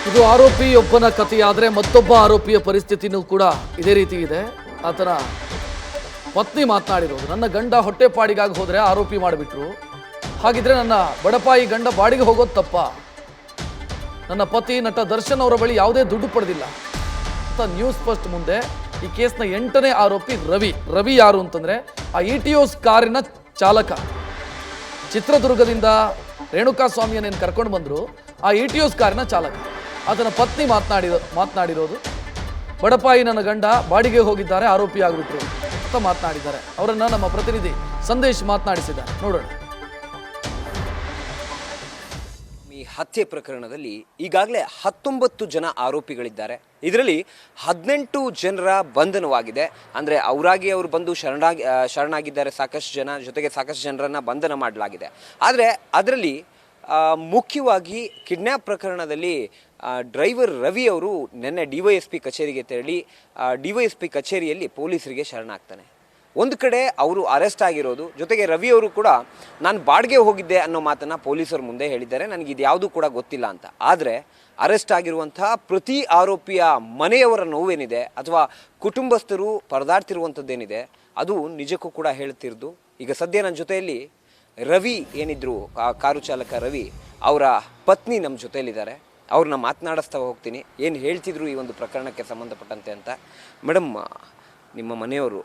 ಇದು ಆರೋಪಿಯೊಬ್ಬನ ಕಥೆಯಾದರೆ ಮತ್ತೊಬ್ಬ ಆರೋಪಿಯ ಪರಿಸ್ಥಿತಿನೂ ಕೂಡ ಇದೇ ರೀತಿ ಇದೆ. ಆತನ ಪತ್ನಿ ಮಾತನಾಡಿರೋದು, ನನ್ನ ಗಂಡ ಹೊಟ್ಟೆಪಾಡಿಗಾಗಿ ಹೋದರೆ ಆರೋಪಿ ಮಾಡಿಬಿಟ್ರು, ಹಾಗಿದ್ರೆ ನನ್ನ ಬಡಪಾಯಿ ಗಂಡ ಬಾಡಿಗೆ ಹೋಗೋದು ತಪ್ಪ, ನನ್ನ ಪತಿ ನಟ ದರ್ಶನ್ ಅವರ ಬಳಿ ಯಾವುದೇ ದುಡ್ಡು ಪಡೆದಿಲ್ಲ ಅಂತ ನ್ಯೂಸ್ ಫಸ್ಟ್ ಮುಂದೆ ಈ ಕೇಸ್ನ 8ನೇ ಆರೋಪಿ ರವಿ ಯಾರು ಅಂತಂದ್ರೆ ಆ ಇಟಿಯೋಸ್ ಕಾರಿನ ಚಾಲಕ. ಚಿತ್ರದುರ್ಗದಿಂದ ರೇಣುಕಾ ಸ್ವಾಮಿಯನ್ನೇನು ಕರ್ಕೊಂಡು ಬಂದ್ರು, ಆ ಇಟಿಯೋಸ್ ಕಾರಿನ ಚಾಲಕ. ಆತನ ಪತ್ನಿ ಮಾತನಾಡಿರೋದು, ಬಡಪಾಯಿ ನನ್ನ ಗಂಡ ಬಾಡಿಗೆ ಹೋಗಿದ್ದಾರೆ, ಆರೋಪಿ ಆಗಿಬಿಟ್ರು ಅಂತ ಮಾತನಾಡಿದ್ದಾರೆ. ಅವರನ್ನ ನಮ್ಮ ಪ್ರತಿನಿಧಿ ಸಂದೇಶ್ ಮಾತನಾಡಿಸಿದ್ದಾರೆ, ನೋಡೋಣ. ಈ ಹತ್ಯೆ ಪ್ರಕರಣದಲ್ಲಿ ಈಗಾಗಲೇ 19 ಜನ ಆರೋಪಿಗಳಿದ್ದಾರೆ. ಇದರಲ್ಲಿ 18 ಜನರ ಬಂಧನವಾಗಿದೆ. ಅಂದರೆ ಅವರಾಗಿ ಅವರು ಬಂದು ಶರಣಾಗಿದ್ದಾರೆ ಸಾಕಷ್ಟು ಜನ, ಜೊತೆಗೆ ಸಾಕಷ್ಟು ಜನರನ್ನು ಬಂಧನ ಮಾಡಲಾಗಿದೆ. ಆದರೆ ಅದರಲ್ಲಿ ಮುಖ್ಯವಾಗಿ ಕಿಡ್ನ್ಯಾಪ್ ಪ್ರಕರಣದಲ್ಲಿ ಡ್ರೈವರ್ ರವಿ ಅವರು ನಿನ್ನೆ DYSP ಕಚೇರಿಗೆ ತೆರಳಿ DYSP ಕಚೇರಿಯಲ್ಲಿ ಪೊಲೀಸರಿಗೆ ಶರಣಾಗ್ತಾನೆ. ಒಂದು ಕಡೆ ಅವರು ಅರೆಸ್ಟ್ ಆಗಿರೋದು, ಜೊತೆಗೆ ರವಿ ಅವರು ಕೂಡ ನಾನು ಬಾಡಿಗೆ ಹೋಗಿದ್ದೆ ಅನ್ನೋ ಮಾತನ್ನು ಪೊಲೀಸರ ಮುಂದೆ ಹೇಳಿದ್ದಾರೆ, ನನಗೆ ಇದು ಯಾವುದೂ ಕೂಡ ಗೊತ್ತಿಲ್ಲ ಅಂತ. ಆದರೆ ಅರೆಸ್ಟ್ ಆಗಿರುವಂತಹ ಪ್ರತಿ ಆರೋಪಿಯ ಮನೆಯವರ ನೋವೇನಿದೆ ಅಥವಾ ಕುಟುಂಬಸ್ಥರು ಪರದಾಡ್ತಿರುವಂಥದ್ದೇನಿದೆ ಅದು ನಿಜಕ್ಕೂ ಕೂಡ ಹೇಳ್ತಿರ್ದು. ಈಗ ಸದ್ಯ ನನ್ನ ಜೊತೆಯಲ್ಲಿ ರವಿ ಏನಿದ್ರು, ಕಾರು ಚಾಲಕ ರವಿ ಅವರ ಪತ್ನಿ ನಮ್ಮ ಜೊತೆಯಲ್ಲಿದ್ದಾರೆ. ಅವ್ರನ್ನ ಮಾತನಾಡಿಸ್ತಾ ಹೋಗ್ತೀನಿ, ಏನು ಹೇಳ್ತಿದ್ರು ಈ ಒಂದು ಪ್ರಕರಣಕ್ಕೆ ಸಂಬಂಧಪಟ್ಟಂತೆ ಅಂತ. ಮೇಡಮ್, ನಿಮ್ಮ ಮನೆಯವರು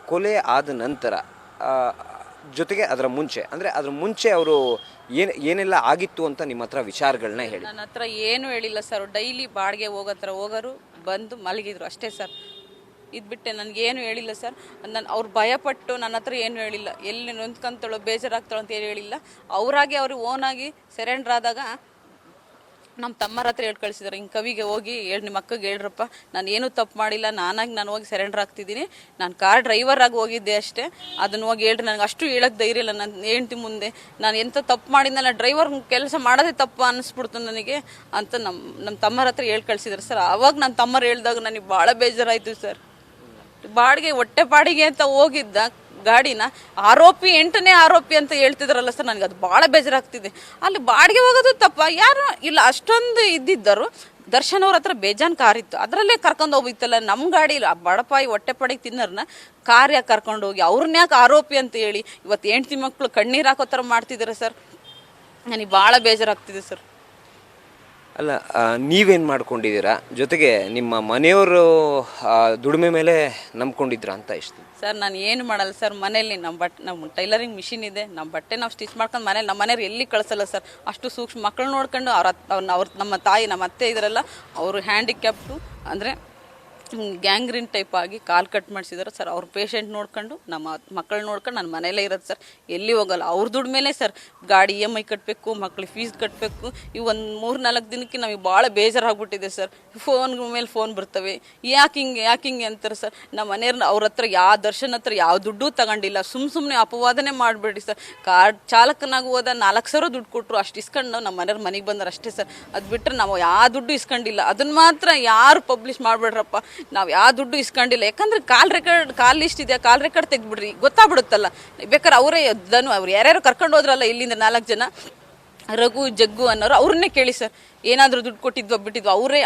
ಕೊಲೆ ಆದ ನಂತರ ಜೊತೆಗೆ ಅದರ ಮುಂಚೆ ಅವರು ಏನೆಲ್ಲ ಆಗಿತ್ತು ಅಂತ ನಿಮ್ಮ ಹತ್ರ ವಿಚಾರಗಳನ್ನ ಹೇಳಿ. ನನ್ನ ಹತ್ರ ಏನು ಹೇಳಿಲ್ಲ ಸರ್. ಡೈಲಿ ಬಾಡಿಗೆ ಹೋಗೋರು ಬಂದು ಮಲಗಿದ್ರು ಅಷ್ಟೇ ಸರ್. ಇದು ಬಿಟ್ಟೆ ನನಗೇನು ಹೇಳಿಲ್ಲ ಸರ್. ಅವ್ರು ಭಯಪಟ್ಟು ನನ್ನ ಹತ್ರ ಏನು ಹೇಳಿಲ್ಲ, ಎಲ್ಲಿ ನೊಂದ್ಕೊಂತಾಳೋ ಬೇಜಾರಾಗ್ತಾಳೋ ಅಂತ ಏನು ಹೇಳಿಲ್ಲ. ಅವರಾಗಿ ಅವ್ರಿಗೆ ಓನಾಗಿ ಸರೆಂಡ್ರ್ ಆದಾಗ ನಮ್ಮ ತಮ್ಮರ ಹತ್ರ ಹೇಳಿ ಕಳಿಸಿದ್ರು, ಹಿಂಗೆ ಕವಿಗೆ ಹೋಗಿ ನಿಮ್ಮ ಅಕ್ಕಗೆ ಹೇಳ್ರಪ್ಪ, ನಾನು ಏನೂ ತಪ್ಪು ಮಾಡಿಲ್ಲ, ನಾನು ಹೋಗಿ ಸರೆಂಡರ್ ಆಗ್ತಿದ್ದೀನಿ, ನಾನು ಕಾರ್ ಡ್ರೈವರ್ ಆಗಿ ಹೋಗಿದ್ದೆ ಅಷ್ಟೇ, ಅದನ್ನು ಹೋಗಿ ಹೇಳ್ರಿ. ನನಗೆ ಅಷ್ಟು ಹೇಳಕ್ಕೆ ಧೈರ್ಯ ಇಲ್ಲ ನನ್ನ ಹೆಂಡ್ತಿ ಮುಂದೆ. ನಾನು ಎಂಥ ತಪ್ಪು ಮಾಡಿದ್ನಲ್ಲ, ಡ್ರೈವರ್ ಕೆಲಸ ಮಾಡೋದೇ ತಪ್ಪು ಅನ್ನಿಸ್ಬಿಡ್ತು ನನಗೆ ಅಂತ ನಮ್ಮ ತಮ್ಮರ ಹತ್ರ ಹೇಳಿ ಕಳಿಸಿದ್ರು ಸರ್. ಆವಾಗ ನನ್ನ ತಮ್ಮರು ಹೇಳಿದಾಗ ನನಗೆ ಭಾಳ ಬೇಜಾರಾಯಿತು ಸರ್. ಹೊಟ್ಟೆ ಬಾಡಿಗೆ ಅಂತ ಹೋಗಿದ್ದ ಗಾಡಿನ ಆರೋಪಿ 8ನೇ ಆರೋಪಿ ಅಂತ ಹೇಳ್ತಿದ್ರಲ್ಲ ಸರ್, ನನಗೆ ಅದು ಭಾಳ ಬೇಜಾರಾಗ್ತಿದೆ. ಅಲ್ಲಿ ಬಾಡಿಗೆ ಹೋಗೋದು ತಪ್ಪ, ಯಾರು ಇಲ್ಲ ಅಷ್ಟೊಂದು ಇದ್ದಿದ್ದರು. ದರ್ಶನ್ ಅವ್ರ ಹತ್ರ ಬೇಜಾನ್ ಕಾರ್ ಇತ್ತು, ಅದರಲ್ಲೇ ಕರ್ಕೊಂಡು ಹೋಗಿತ್ತಲ್ಲ. ನಮ್ಮ ಗಾಡಿ ಬಡಪಾಯಿ ಹೊಟ್ಟೆ ಪಾಡಿಗೆ ತಿನ್ನೋರನ್ನ ಕಾರ್ ಯಾಕೆ ಕರ್ಕೊಂಡು ಹೋಗಿ ಅವ್ರನ್ನ ಯಾಕೆ ಆರೋಪಿ ಅಂತ ಹೇಳಿ ಇವತ್ತು ಹೆಂಡ್ತಿ ಮಕ್ಕಳು ಕಣ್ಣೀರು ಹಾಕೋ ಥರ ಮಾಡ್ತಿದ್ದಾರೆ ಸರ್. ನನಗೆ ಭಾಳ ಬೇಜಾರಾಗ್ತಿದೆ ಸರ್. ಅಲ್ಲ, ನೀವೇನು ಮಾಡ್ಕೊಂಡಿದ್ದೀರಾ, ಜೊತೆಗೆ ನಿಮ್ಮ ಮನೆಯವರು ದುಡಿಮೆ ಮೇಲೆ ನಂಬ್ಕೊಂಡಿದ್ರ ಅಂತ ಇಷ್ಟು ಸರ್? ನಾನು ಏನು ಮಾಡಲ್ಲ ಸರ್. ಮನೇಲಿ ನಮ್ಮ ಟೈಲರಿಂಗ್ ಮಿಷಿನ್ ಇದೆ, ನಮ್ಮ ಬಟ್ಟೆ ನಾವು ಸ್ಟಿಚ್ ಮಾಡ್ಕೊಂಡು ನಮ್ಮ ಮನೆಯವ್ರು ಎಲ್ಲಿ ಕಳಿಸಲ್ಲ ಸರ್. ಅಷ್ಟು ಸೂಕ್ಷ್ಮ ಮಕ್ಕಳು ನೋಡ್ಕೊಂಡು ಅವ್ರ ನಮ್ಮ ತಾಯಿ ನಮ್ಮ ಅತ್ತೆ ಇದ್ರಲ್ಲ, ಅವರು ಹ್ಯಾಂಡಿಕ್ಯಾಪ್ಟು ಅಂದರೆ ಗ್ಯಾಂಗ್ರೀನ್ ಟೈಪ್ ಆಗಿ ಕಾಲು ಕಟ್ ಮಾಡಿಸಿದಾರೆ ಸರ್. ಅವ್ರ ಪೇಷಂಟ್ ನೋಡ್ಕೊಂಡು ನಮ್ಮ ಮಕ್ಕಳು ನೋಡ್ಕೊಂಡು ನನ್ನ ಮನೆಯಲ್ಲೇ ಇರೋದು ಸರ್, ಎಲ್ಲಿ ಹೋಗಲ್ಲ. ಅವ್ರ ದುಡ್ಡು ಮೇಲೆ ಸರ್ ಗಾಡಿ EMI ಕಟ್ಟಬೇಕು, ಮಕ್ಳಿಗೆ ಫೀಸ್ ಕಟ್ಟಬೇಕು. ಇವು ಒಂದು 3-4 ದಿನಕ್ಕೆ ನಮಗೆ ಭಾಳ ಬೇಜಾರಾಗ್ಬಿಟ್ಟಿದೆ ಸರ್. ಫೋನ್ ಮೇಲೆ ಫೋನ್ ಬರ್ತವೆ, ಯಾಕೆ ಹಿಂಗೆ ಅಂತಾರೆ ಸರ್. ನಮ್ಮ ಮನೆಯವ್ರನ್ನ ಅವ್ರ ಹತ್ರ ದರ್ಶನ್ ಹತ್ರ ಯಾವ ದುಡ್ಡು ತಗೊಂಡಿಲ್ಲ, ಸುಮ್ಮನೆ ಅಪವಾದನೆ ಮಾಡಬೇಡಿ ಸರ್. ಕಾರ್ ಚಾಲಕನಾಗಿ ಹೋದ 4,000 ದುಡ್ಡು ಕೊಟ್ಟರು, ಅಷ್ಟು ಇಸ್ಕೊಂಡು ನಮ್ಮ ಮನೆಯವ್ರ ಮನೆಗೆ ಬಂದ್ರೆ ಅಷ್ಟೇ ಸರ್. ಅದು ಬಿಟ್ಟರೆ ನಾವು ಯಾವ ದುಡ್ಡು ಇಸ್ಕೊಂಡಿಲ್ಲ. ಅದನ್ನು ಮಾತ್ರ ಯಾರು ಪಬ್ಲಿಷ್ ಮಾಡಬೇಡ್ರಪ್ಪ, ನಾವು ಯಾವ ದುಡ್ಡು ಇಸ್ಕೊಂಡಿಲ್ಲ. ಯಾಕಂದ್ರೆ ಕಾಲ್ ಲಿಸ್ಟ್ ಇದೆ, ಕಾಲ್ ರೆಕಾರ್ಡ್ ತೆಗ್ಬಿಡ್ರಿ, ಗೊತ್ತಾಗ್ಬಿಡುತ್ತಲ್ಲ. ಬೇಕಾದ್ರೆ ಅವರೇ ಅವ್ರು ಯಾರ್ಯಾರು ಕರ್ಕೊಂಡು ಹೋದ್ರಲ್ಲ ಇಲ್ಲಿಂದ 4 ಜನ, ರಘು ಜಗ್ಗು ಅನ್ನೋರು, ಅವ್ರನ್ನೇ ಕೇಳಿ ಸರ್. ಏನಾದರೂ ದುಡ್ಡು ಕೊಟ್ಟಿದ್ವು ಅವರೇ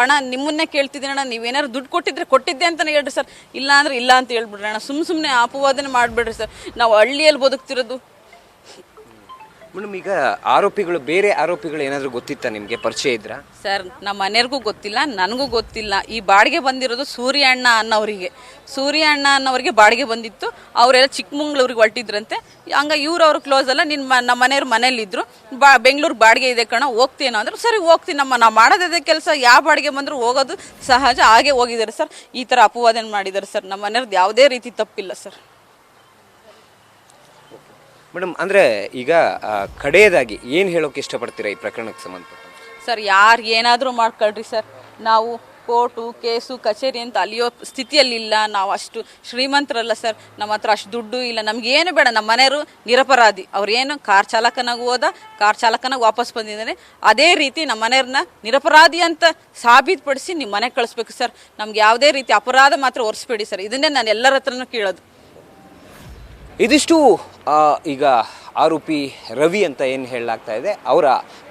ಅಣ್ಣ ನಿಮ್ಮನ್ನೇ ಕೇಳ್ತಿದ್ದೀನಿ ಅಣ್ಣ, ನೀವೇನಾದ್ರು ದುಡ್ಡು ಕೊಟ್ಟಿದ್ದೆ ಅಂತಲೇ ಹೇಳ್ರಿ ಸರ್. ಇಲ್ಲ ಅಂದ್ರೆ ಇಲ್ಲ ಅಂತ ಹೇಳ್ಬಿಡ್ರಿ ಅಣ್ಣ. ಸುಮ್ಮನೆ ಅಪವಾದನೆ ಮಾಡಬೇಡ್ರಿ ಸರ್. ನಾವು ಹಳ್ಳಿಯಲ್ಲಿ ಬದುಕ್ತಿರೋದು. ಮೇಡಮ್, ಈಗ ಬೇರೆ ಆರೋಪಿಗಳು ಏನಾದರೂ ಗೊತ್ತಿತ್ತಾ ನಿಮಗೆ, ಪರಿಚಯ ಇದ್ರಾ ಸರ್? ನಮ್ಮ ಮನೆಯವ್ರಿಗೂ ಗೊತ್ತಿಲ್ಲ, ನನಗೂ ಗೊತ್ತಿಲ್ಲ. ಈ ಬಾಡಿಗೆ ಬಂದಿರೋದು ಸೂರ್ಯ ಅಣ್ಣ ಅನ್ನೋರಿಗೆ ಬಾಡಿಗೆ ಬಂದಿತ್ತು. ಅವರೆಲ್ಲ ಚಿಕ್ಕಮಂಗ್ಳೂರಿಗೆ ಹೊರಟಿದ್ರಂತೆ. ಹಂಗ ಅವ್ರು ಕ್ಲೋಸ್ ಅಲ್ಲ, ನಮ್ಮ ಮನೆಯವ್ರು ಮನೇಲಿದ್ರು. ಬೆಂಗಳೂರು ಬಾಡಿಗೆ ಇದೆ ಕಣ, ಹೋಗ್ತೀನೋ ಅಂದ್ರೆ ಸರಿ ಹೋಗ್ತೀನಿ, ನಾವು ಮಾಡೋದೇ ಕೆಲಸ, ಯಾವ ಬಾಡಿಗೆ ಬಂದರೂ ಹೋಗೋದು ಸಹಜ. ಹಾಗೆ ಹೋಗಿದ್ದಾರೆ ಸರ್. ಈ ಥರ ಅಪವಾದನೆ ಮಾಡಿದ್ದಾರೆ ಸರ್. ನಮ್ಮ ಮನೆಯವ್ರದ್ದು ಯಾವುದೇ ರೀತಿ ತಪ್ಪಿಲ್ಲ ಸರ್. ಮೇಡಮ್, ಅಂದರೆ ಈಗ ಕಡೆಯದಾಗಿ ಏನು ಹೇಳೋಕೆ ಇಷ್ಟಪಡ್ತೀರಾ ಈ ಪ್ರಕರಣಕ್ಕೆ ಸಂಬಂಧಪಟ್ಟ ಸರ್? ಯಾರು ಏನಾದರೂ ಮಾಡ್ಕೊಳ್ರಿ ಸರ್, ನಾವು ಕೋರ್ಟು ಕೇಸು ಕಚೇರಿ ಅಂತ ಅಲ್ಲಿಯೋ ಸ್ಥಿತಿಯಲ್ಲಿಲ್ಲ. ನಾವು ಅಷ್ಟು ಶ್ರೀಮಂತರಲ್ಲ ಸರ್, ನಮ್ಮ ಹತ್ರ ಅಷ್ಟು ದುಡ್ಡು ಇಲ್ಲ, ನಮಗೇನು ಬೇಡ. ನಮ್ಮ ಮನೆಯವರು ನಿರಪರಾಧಿ, ಅವ್ರೇನು ಕಾರ್ ಚಾಲಕನಾಗಿ ಕಾರ್ ಚಾಲಕನಾಗಿ ವಾಪಸ್ ಬಂದಿದ್ದಾನೆ. ಅದೇ ರೀತಿ ನಮ್ಮ ಮನೆಯವ್ರನ್ನ ನಿರಪರಾಧಿ ಅಂತ ಸಾಬೀತುಪಡಿಸಿ ನಿಮ್ಮ ಮನೆಗೆ ಕಳಿಸ್ಬೇಕು ಸರ್. ನಮ್ಗೆ ಯಾವುದೇ ರೀತಿ ಅಪರಾಧ ಮಾತ್ರ ಹೊರಿಸ್ಬೇಡಿ ಸರ್. ಇದನ್ನೇ ನಾನು ಎಲ್ಲರ ಹತ್ರನೂ ಕೇಳೋದು. ಇದಿಷ್ಟು ಈಗ ಆರೋಪಿ ರವಿ ಅಂತ ಏನು ಹೇಳಲಾಗ್ತಾ ಇದೆ ಅವರ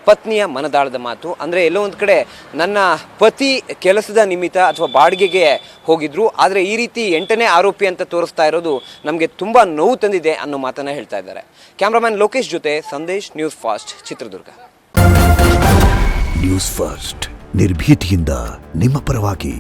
ಪತ್ನಿಯ ಮನದಾಳದ ಮಾತು. ಅಂದರೆ ಎಲ್ಲೋ ಒಂದು ಕಡೆ ನನ್ನ ಪತಿ ಕೆಲಸದ ನಿಮಿತ್ತ ಅಥವಾ ಬಾಡಿಗೆಗೆ ಹೋಗಿದ್ರು, ಆದರೆ ಈ ರೀತಿ 8ನೇ ಆರೋಪಿ ಅಂತ ತೋರಿಸ್ತಾ ಇರೋದು ನಮಗೆ ತುಂಬ ನೋವು ತಂದಿದೆ ಅನ್ನೋ ಮಾತನ್ನು ಹೇಳ್ತಾ ಇದ್ದಾರೆ. ಕ್ಯಾಮ್ರಾಮನ್ ಲೋಕೇಶ್ ಜೊತೆ Sandesh, news fast, Chitradurga. News first ನಿರ್ಭೀತಿಯಿಂದ ನಿಮ್ಮ ಪರವಾಗಿ.